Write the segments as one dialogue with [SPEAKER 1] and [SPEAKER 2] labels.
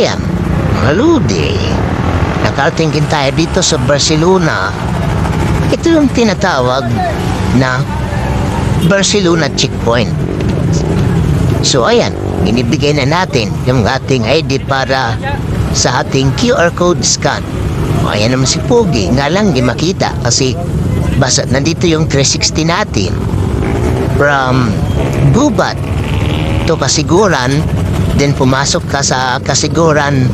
[SPEAKER 1] ayan, mga lodi. Nakarating din tayo dito sa Barcelona. Ito yung tinatawag na Barcelona checkpoint. So ayan, inibigay na natin yung ating ID para sa ating QR code scan. O ayan naman si Pogi, nga lang di makita kasi basta nandito yung 360 natin. From Gubat to Kasiguran, then pumasok ka sa Kasiguran,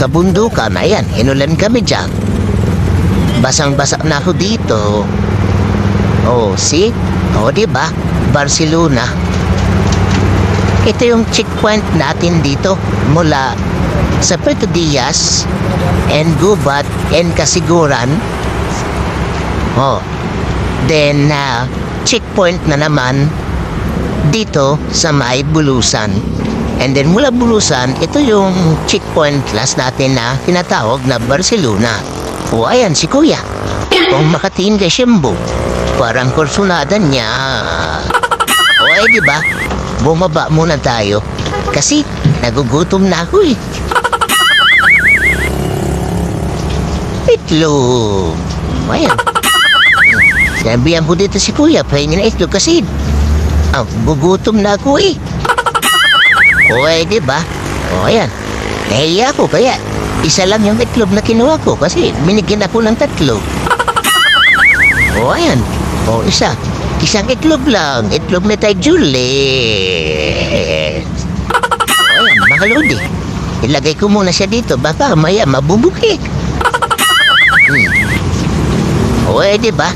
[SPEAKER 1] Kabundukan. Ayan, inulan kami dyan. Basang-basa na ako dito. Oh, see? Oh, diba? Barcelona. Ito yung checkpoint natin dito mula sa Puerto Diaz and Gubat and Kasiguran. Oh, then checkpoint na naman dito sa may Bulusan. And then mula Bulusan, ito yung checkpoint last natin na tinatawag na Barcelona. O ayan si Kuya. Kung makatingin kay Shimbo, parang kursunada niya. O ay diba, bumaba muna tayo kasi nagugutom na ako eh. Itlog. Ayan. Sabihan ko dito si Kuya, pahingin na itlog kasi gugutom na ako eh. O ay diba? O ayan. Nahiya ako kaya isa lang yung itlog na kinuha ko kasi binigyan ako ng 3. O ayan. O isang itlog lang. Itlog na tayo Juliet. O ayan, mga lodi. Ilagay ko muna siya dito baka maya mabubuki. O ay diba?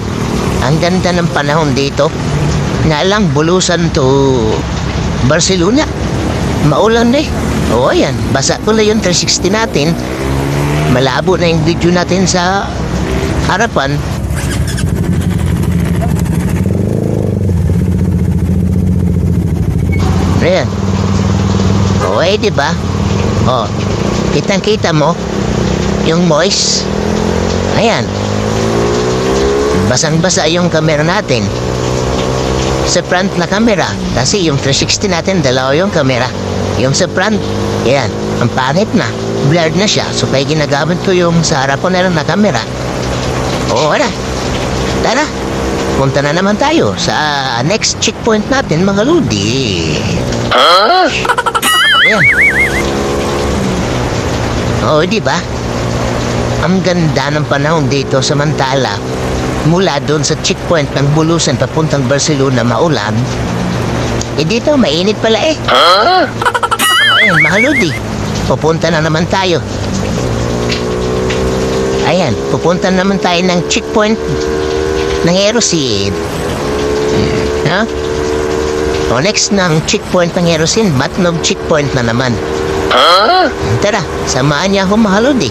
[SPEAKER 1] Ang ganda ng panahon dito. Nga lang Bulusan to Barcelona. Maulan eh. O ayan, basa ko na yung 360 natin. Malabo na yung video natin sa harapan. Ayan. O ay diba? O, kitang-kita mo yung moist. Ayan. Basang-basa yung camera natin. Sa front na camera. Kasi yung 360 natin, dalawa yung camera. Yung sa front, yan, ang pangit na. Blurred na siya. So kaya ginagamit ko yung sa harapan na lang na camera. Oo, wala. Tara, punta na naman tayo sa next checkpoint natin, mga lodi. Ayan. Oo, diba? Ang ganda ng panahon dito samantala. Mula doon sa checkpoint ng Bulusan papuntang Barcelona maulan. Eh dito mainit pala eh. Ayan, mga lodi. Pupunta na naman tayo. Ayan, pupunta naman tayo ng checkpoint ng Erosin. Ha? O next ng checkpoint ng Erosin, Matnog checkpoint na naman. Tara, samahan niya ako, mga lodi.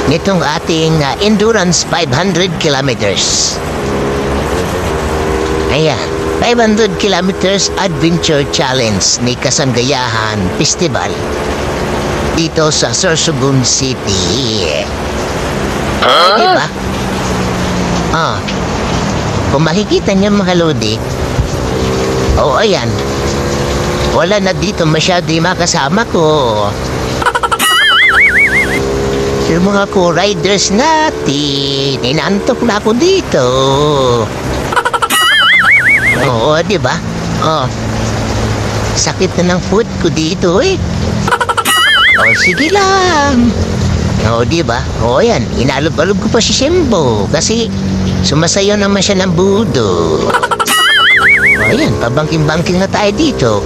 [SPEAKER 1] Nitong ating endurance 500 kilometers. Ayan, 500 kilometers adventure challenge ni Kasanggayahan Festival dito sa Sorsogon City. Diba? Kung makikita niyo, mga lodi, ayan, wala na dito masyado yung makasama ko. Yung mga co-riders natin, inantok na ako dito. Oo, diba? Sakit na ng foot ko dito eh. Sige lang. Diba? Yan, inalog-alog ko pa si Shimbo kasi sumasayaw naman siya ng budo. Yan, pabangking-bangking na tayo dito.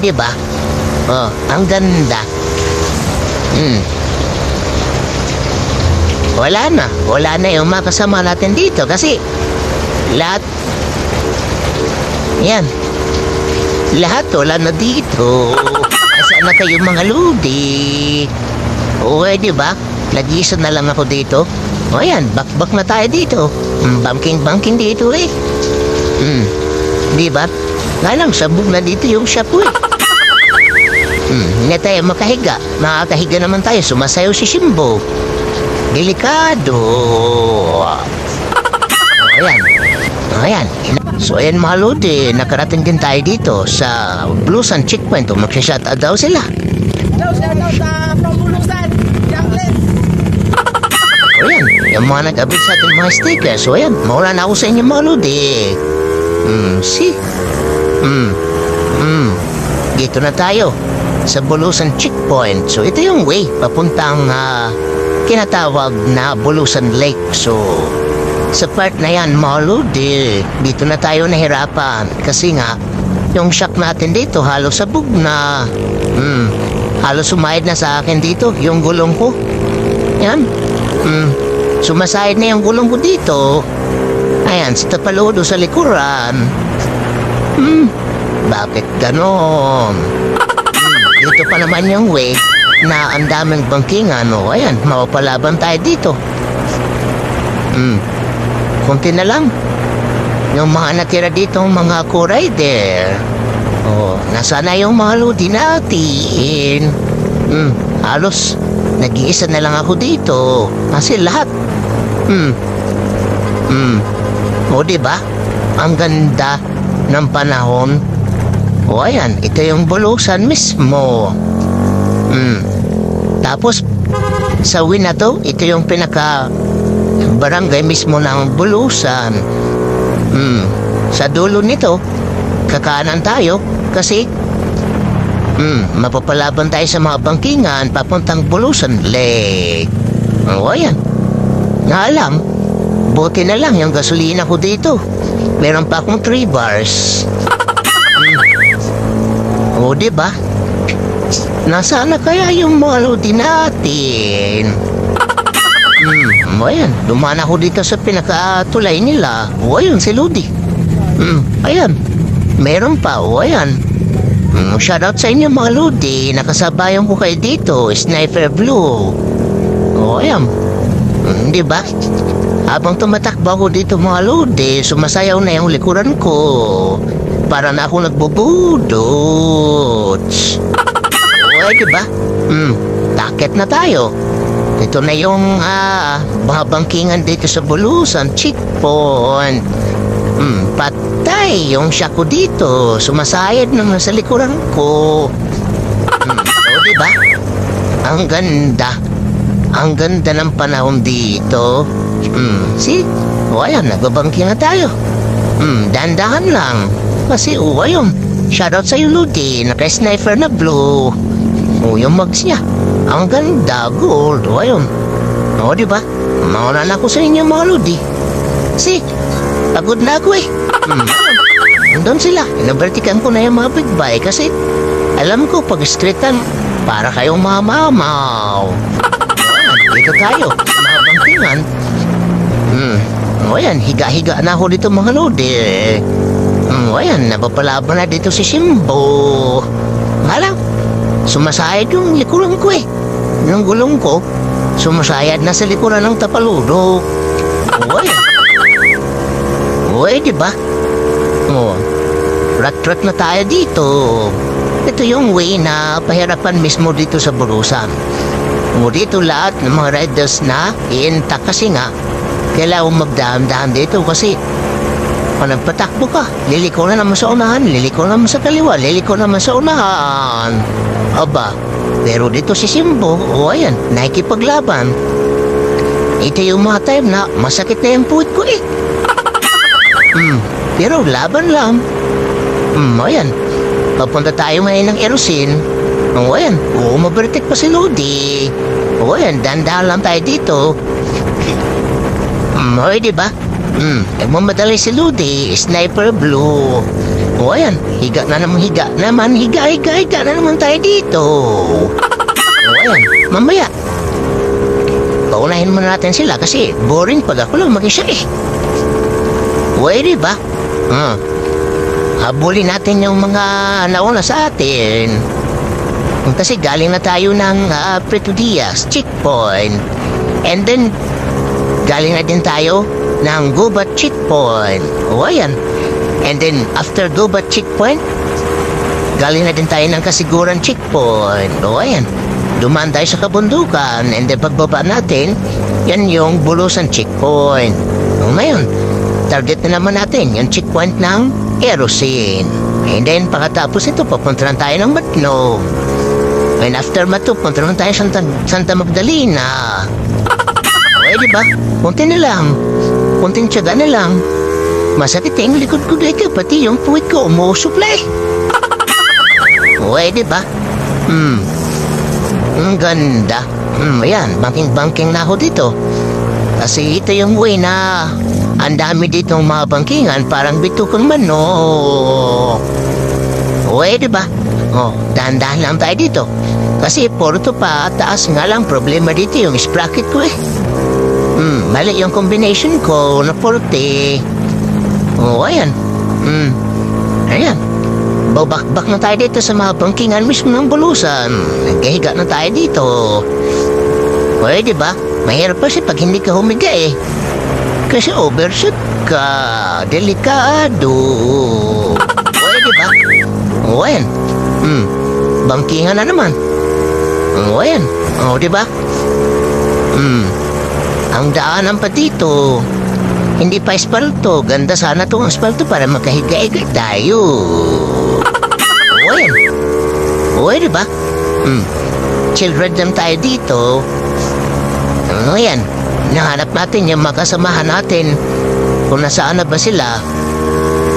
[SPEAKER 1] Diba? Ang ganda. Wala na yung makasama natin dito kasi lahat wala na dito. Asa na kayo, mga lodi? Diba? Nag-isa na lang ako dito. Yan, bakbak na tayo dito. Banking dito eh. Diba? Nga lang, sabog na dito yung shop eh. Hindi tayo makahiga. Makakahiga naman tayo, sumasayaw si Shimbo. Delikado. Ayan. So ayan, mga lodi, nakarating din tayo dito sa Bulusan checkpoint. Magsha-shoutout daw sila.
[SPEAKER 2] Shout out sa from Bulusan, Jacqueline.
[SPEAKER 1] O yan, yung mga nag-abit sa ating mga stickers. So ayan, mawala na ako sa inyo mga lodi. See? Dito na tayo sa Bulusan Checkpoint. So ito yung way papuntang kinatawag na Bulusan Lake. So sa part na yan mga lodi, dito na tayo nahirapan. Kasi nga, yung shock natin dito halos sabog na. Halos sumayad na sa akin dito yung gulong ko. Yan. Sumasayad na yung gulong ko dito. Ayan, sa tapaludo sa likuran. Bakit ganon? Dito pa naman yung way na ang daming bangkingan. O, ayan, mapapalaban tayo dito. Kunti na lang. Yung mga natira dito, mga co-rider. O, nasa na yung mga lodi natin? Halos, nag-iisa na lang ako dito. Kasi lahat. O, diba? Ang ganda ng panahon. O, ayan, ito yung Bulusan mismo. Tapos, sa win na to, ito yung pinaka-barangay mismo ng Bulusan. Sa dulo nito, kakanan tayo kasi mapapalaban tayo sa mga bangkingan papuntang Bulusan Lake. O, ayan. Naalam, buti na lang yung gasolina ko dito. Meron pa akong 3 bars. O, diba? Nasaan na kaya yung mga lodi natin? O, ayan. Dumaan ako dito sa pinakatulay nila. O, ayun, si Lodi. Ayan. Meron pa. O, ayan. Shoutout sa inyo mga lodi. Nakasabayan ko kayo dito. Sniper Blue. O, ayan. Diba? Habang tumatakbo ako dito mga lodi, sumasayaw na yung likuran ko. Para na ako nagbubudot. O, diba? Takit na tayo. Ito na yung mga bangkingan dito sa Bulusan Checkpoint. Patay yung siya ko dito. Sumasayad naman sa likuran ko. O, diba? Ang ganda. Ang ganda ng panahon dito. See? O, ayan, nagbabangking na tayo. Dandahan lang. Kasi, o, ayun. Shoutout sa'yo, Lodi. Naka-sniper na blue. O, yung mags niya. Ang ganda, gold. O, ayun. O, diba? Mauna na ako sa inyo, mga Lodi. See? Pagod na ako eh. Andun sila. Inabertikan ko na yung mga big bike kasi alam ko pag streetan para kayong mamamaw. Dito tayo. Mga bangkingan. O, ayan. Higa-higa na ako dito, mga Lodi. O, ayan. Napapalaban na dito si Simbo. Malang. Sumasayad yung likuran ko eh. Yung gulong ko, sumasayad na sa likuran ng tapaludo. O, ayan. O, diba? O, rat-rat na tayo dito. Ito yung way na pahirapan mismo dito sa Bulusan. O, dito lahat ng mga riders na iintak kasi nga, kailangan magdahan-dahan dito kasi kung nagpatakbo ka, liliko na naman sa unahan, liliko naman sa kaliwa, liliko naman sa unahan. Aba, pero dito si Simbo, o ayan, nakikipaglaban. Ito yung mga time na masakit na yung puwit ko eh. Pero laban lang. Ayan, papunta tayo ngayon ng Erosin. O ayan, mabertik pa si Lodi. O ayan, dandahan lang tayo dito. O, diba? Nagmamadali si Lodi, Sniper Blue. O ayan, higa na naman higa na naman tayo dito. O ayan, mamaya paunahin muna natin sila kasi boring pag ako lang mag-isa eh. O, diba? Habulin natin yung mga nauna sa atin. Kasi galing na tayo ng Preto Diaz Checkpoint. And then galing na din tayo ng Gubat Checkpoint. O, ayan. And then, after Gubat Checkpoint, galing na din tayo ng Kasiguran Checkpoint. O, ayan. Dumaan tayo sa kabundukan. And then, pagbaba natin, yan yung Bulusan Checkpoint. O, ngayon, target na naman natin yung checkpoint ng Erosin. And then, pagkatapos ito, papunta na tayo ng Matno. And after mato, punta naman tayo Santa Magdalena. Okay, di ba? Kunti na lang. Kunting tiyaga na lang. Masakit yung likod ko dito, pati yung puwit ko umusuplay. Okay, di ba? Ang ganda. Ayan, banking-banking na ako dito. Kasi ito yung way na ang dami dito mga bangkingan, parang bitukang manok. Okay, di ba? Dahan-dahan lang tayo dito. Kasi porto pa, taas nga lang problema dito yung sprocket ko eh. Mali yung combination ko na porte. Ayan. Ayan. Babakbak na tayo dito sa mga bangkingan mismo ng bulusan. Nagkahiga na tayo dito. Okay, di ba? Mahirap kasi pag hindi ka humiga eh. Kasi overshoot ka. Delikado. Okay, di ba? Ayan. Bangkingan na naman. Ayan. Di ba? Ang daanan pa dito. Hindi pa espalto. Ganda sana itong espalto para makahiga-higa tayo. Ayan. Okay, di ba? Chill ride lang tayo dito. Ayan. Nahanap natin yung makasamahan natin. Kung nasaan na ba sila.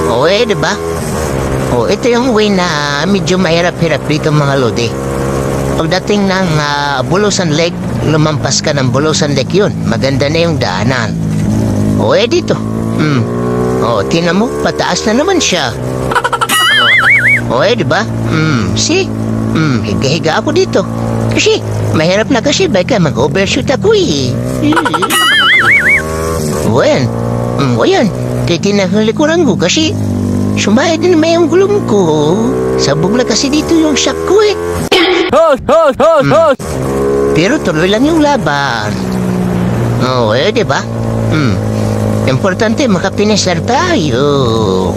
[SPEAKER 1] Okay, di ba? Ito yung way na medyo mahirap-hirap dito mga lodi. Pagdating ng Bulusan Lake, lumampas ka ng Bulusan Lake yun. Maganda na yung daanan. Dito. Tingnan mo, pataas na naman siya. Di ba? See? Higa-higa ako dito. Kasi, mahirap na kasi baka mag-overshoot ako eh. Ayan. Titinag ng likuran ko kasi sumaya din naman yung gulong ko. Sabog na kasi dito yung shock ko eh. Pero tuloy lang yung laban. Di ba? Importante makapinisar tayo.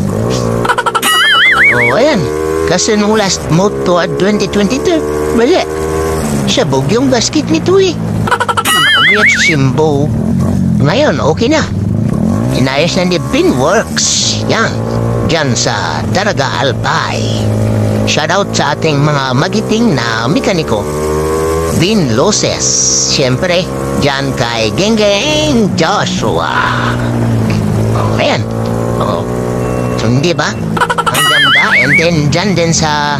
[SPEAKER 1] Ayan. Kasi nung last moto at 2022, wala. Sabog yung gasket nito eh. Umiyak si Simbo. Ngayon, okay na. Inayos na ni Binworks. Yan. Diyan sa Daraga Albay. Shoutout sa ating mga magiting na mekaniko. Bin Loses. Siyempre, diyan kay Geng Joshua. Ayan. Hindi ba? Ang ganda. And then, dyan din sa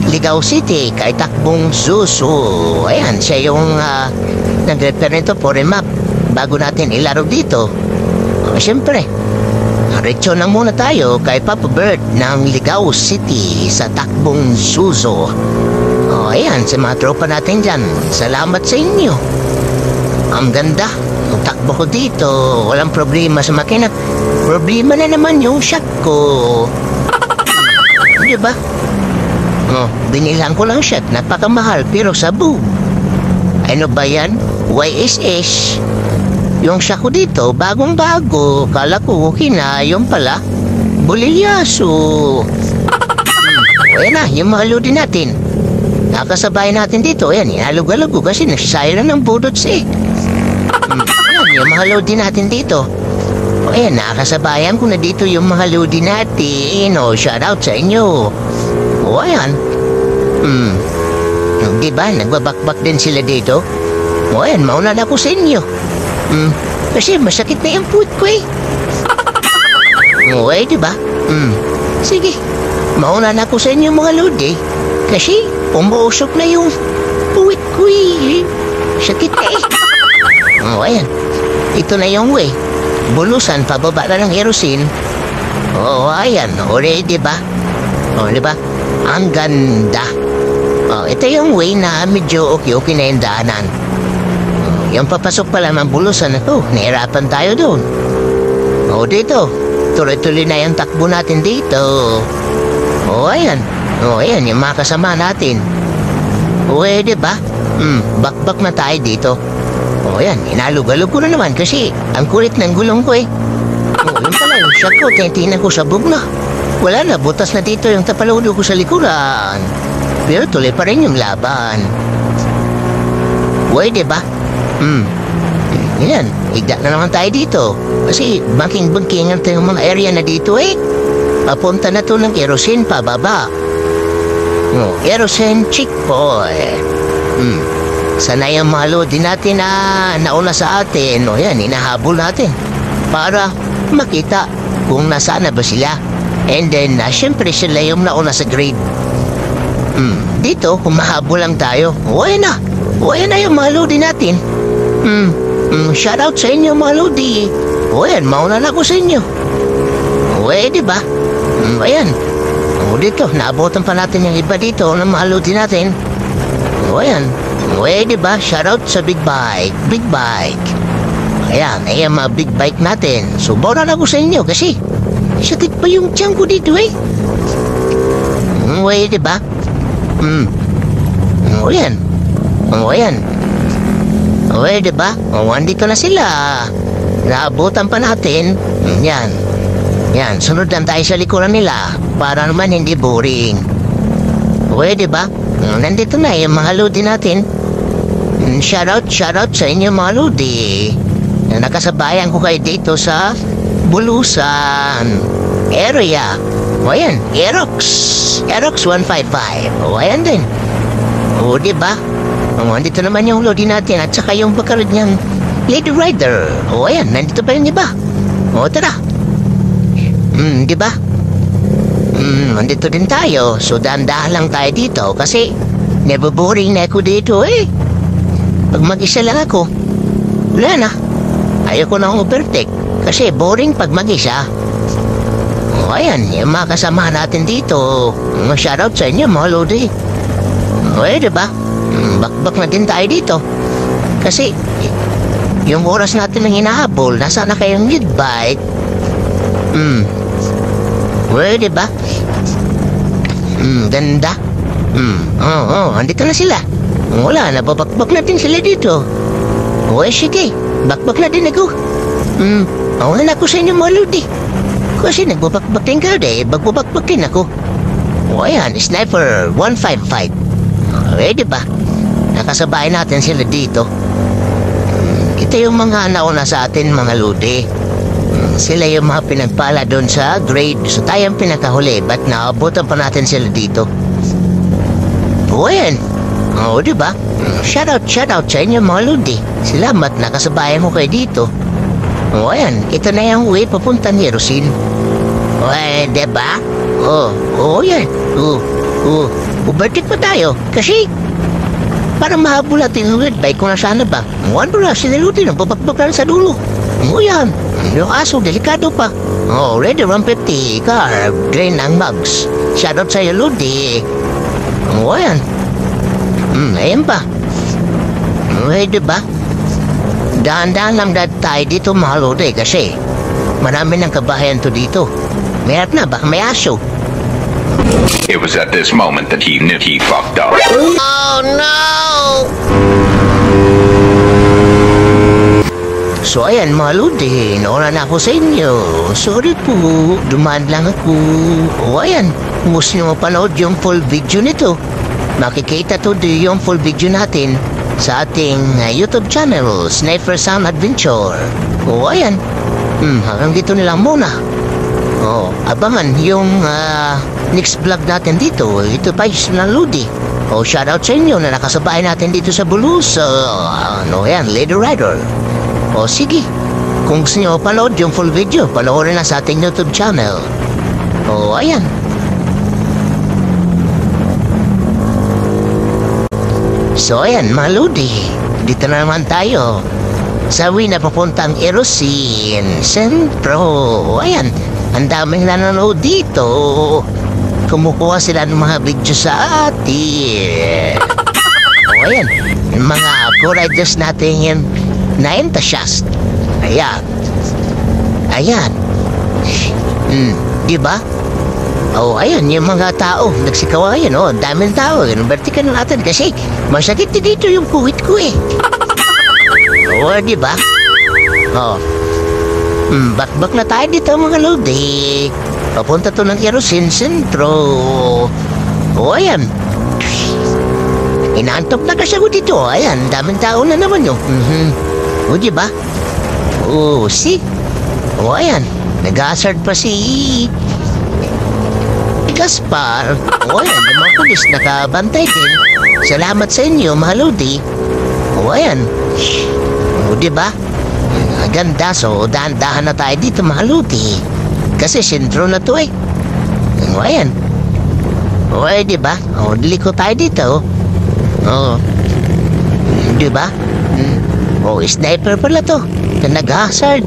[SPEAKER 1] Ligao City, kay Takbong Susu. Ayan, siya yung nag-repair nito for a map bago natin ilaro dito. Siyempre, diretso na muna tayo kay Papa Bird ng Ligao City sa Takbong Susu. Ayan, sa mga tropa natin dyan, salamat sa inyo. Ang ganda. Ang takbo ko dito, walang problema sa makina. Problema na naman yung shock ko. Diba? Binilhan ko lang siya. Napakamahal pero sabog. Ano ba yan? YSS. Yung shock ko dito, bagong-bago. Kala ko okay na. Yung pala, bulilyaso. Ayan na, yung mga lodi natin. Nakasabay natin dito. Ayan, inalog-alog ko kasi nagsasayang ng budots eh. Ayan, yung mga lodi natin dito. Ayan, nakasabayan ko na dito yung mga lodi natin. Shoutout sa inyo. Ayan. Diba, nagbabakbak din sila dito. Ayan, mauna na ako sa inyo. Kasi masakit na yung foot ko eh. Diba? Sige, mauna na ako sa inyo mga lodi. Kasi umuusok na yung puwit ko eh. Sakit na eh. Ayan. Ito na yung way. Bulusan, pababa na ng Erosin. Ayan. Already ba? Diba? Ang ganda. Ito yung way na medyo okay na yung daanan. Yung papasok pala ng bulusan na to, nahirapan tayo doon. Dito. Tuloy-tuloy na yung takbo natin dito. Ayan. Ayan, yung mga kasama natin. Diba? Bakbak na tayo dito. Ayan, inalog-alog ko na naman kasi ang kulit ng gulong ko eh. Yun pala yung shock ko, tinitingnan ko sabog na. Wala na, butas na dito yung tapaludo ko sa likuran. Pero tuloy pa rin yung laban. Diba? Yan, igda na naman tayo dito. Kasi banking-bankingan tayong mga area na dito eh. Papunta na to ng Erosin pababa. Erosin Chick Boy. Sana yung mga lodi natin na nauna sa atin. O yan, inahabol natin. Para makita kung nasaan na ba sila. And then, syempre sila yung nauna sa grade. Dito, humahabol lang tayo. O yan na. O yan na yung mga lodi natin. Shoutout sa inyo mga lodi. O yan, mauna na ako sa inyo. O diba? Ayan. O dito, naabotan pa natin yung iba dito ng mga lodi natin. O ayan. O diba? Shoutout sa Big Bike. Big Bike. Ayan, ayan mga big bike natin. Subukan na ako sa inyo kasi sakit pa yung tiyan ko dito eh. O diba? O yan. O ayan. O diba? O andito na sila. Naabutan pa natin. Yan. Yan, sunod lang tayo sa likuran nila para naman hindi boring. O diba? Nandito na yung mga lodi natin. Shoutout sa inyo mga lodi. Nakasabayan ko kayo dito sa Bulusan area. O ayan, Aerox 155. O ayan din. O diba? O andito naman yung lodi natin at saka yung bakarad niyang Lady Rider. O ayan, nandito pa yung iba. O tara. Diba? Andito din tayo. So dahan-dahan lang tayo dito kasi naboboring na ako dito eh. Pag mag-isa lang ako, wala na. Ayoko na overtake kasi boring pag mag-isa. O ayan, yung mga kasama natin dito. Shoutout sa inyo mga lodi. O diba? Bakbak na din tayo dito. Kasi yung oras natin ng hinahabol, nasa na kayong lead bike. O diba? Ganda. Andito na sila. Wala, nababakbak na din sila dito. O sige, bakbak na din ako. Awan ako sa inyo mga lodi. Kasi nagbabakbak din ka eh, bagbabakbak din ako. O ayan, Sniper 155. O diba? Nakasabay natin sila dito. Ito yung mga nauna sa atin mga lodi. Sila yung mga pinagpala doon sa grade. So tayong pinakahuli, ba't naabutan pa natin sila dito? O ayan. O diba? Shoutout sa inyo mga lodi. Salamat nakasabayan ko kayo dito. O ayan, ito na yung way papuntang Erosin. O diba? O yan. Overtake pa tayo. Kasi parang mahabol natin yung red bike kung nasaan na ba. Ano na sila lodi nang babakbak sa dulo. O yan. Yung aso, delikado pa. O, ready 150 car. Drain ang mugs. Shoutout sa iyo lodi. O ayan. Ayan pa. Diba? Dahan-dahan lang tayo dito mga lodi kasi marami ng kabahayan to dito. Mayroon na, baka may aso.
[SPEAKER 3] It was at this moment that he knew he fucked up.
[SPEAKER 1] Oh no! So ayan mga lodi, nauna na ako sa inyo. Sorry po, dumaan lang ako. O ayan, kung gusto nyo mapanood yung full video nito, makikita to yung full video natin sa ating YouTube channel, Sniper Sound Adventure. O ayan, hanggang dito nilang muna. O, abangan yung next vlog natin dito. Ito pa yung lodi. O, shoutout sa inyo na nakasabay natin dito sa Bulus. Ano yan, Lady Rider. O sige, kung gusto nyo panood yung full video, panoorin na sa ating YouTube channel. O ayan. So ayan mga lodi, dito na naman tayo sa way na papuntang Erosin Centro. O ayan, ang daming nanonood dito. Kumukuha sila ng mga video sa atin. O ayan, yung mga co-riders natin yan na entusiast. Ayan. Ayan. Diba? Oh, ayan, yung mga tao. Nagsikawayan, oh. Daming tao. Vertical natin kasi masakit dito yung puwit ko eh. Oh, diba? Oh. Bakbak na tayo dito mga lodi. Papunta to ng Erosin Centro. Oh, ayan. Inaantok na kasi ako dito. Ayan, daming tao na naman yun. O, diba? O, see? O, ayan. Nag-hazard pa si Gaspar. O ayan, yung mga pulis nakabantay din. Salamat sa inyo, Mahaludi. O ayan. O diba? Ang ganda, so dahan-dahan na tayo dito, Mahaludi. Kasi sentro na to eh. O ayan. O ay, diba? O, diliko tayo dito. O. Diba? O, sniper pala to. Na nag-hazard.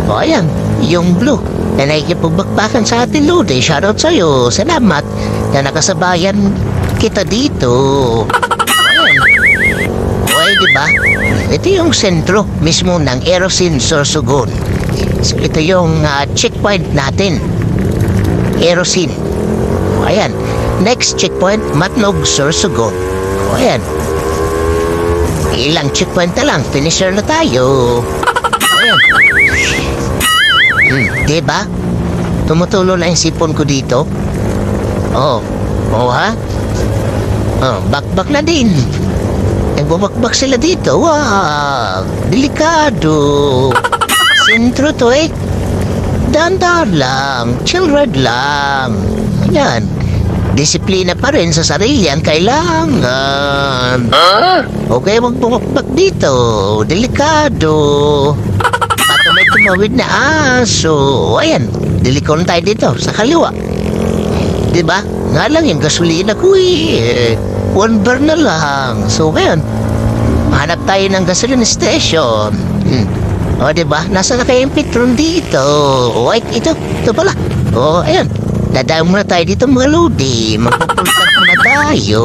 [SPEAKER 1] O ayan, yung blue. Na nakikipagbakbakan sa atin, Lodi. Shoutout sa'yo. Salamat na nakasabayan kita dito. Ayan. O ay, diba? Ito yung sentro mismo ng Erosin, Sorsogon. So, ito yung checkpoint natin. Erosin. O ayan. Next checkpoint, Matnog, Sorsogon. O ayan. Ilang checkpoint na lang, finisher na tayo. Ayan. Diba? Tumutulo na yung sipon ko dito. Oh. Oh, ha? Oh, bakbak na din. Nagbabakbak sila dito. Wow! Delikado. Sentro to eh. Dandar lang. Chill ride lang. Ayan. Disiplina pa rin sa sarili ang kailangan. Okay, magbabakbak dito. Delikado. Baka may tumawid na aso. Ayan, diliko na tayo dito sa kaliwa. Diba? Nga lang yung gasolina ko eh. One bar na lang. So, ngayon, hanap tayo ng gasoline station. O, diba? Nasa na kayong petron dito? O, ay, ito pala. O, ayan. Dadaan muna tayo dito, mga Lodi. Magpupultang muna tayo.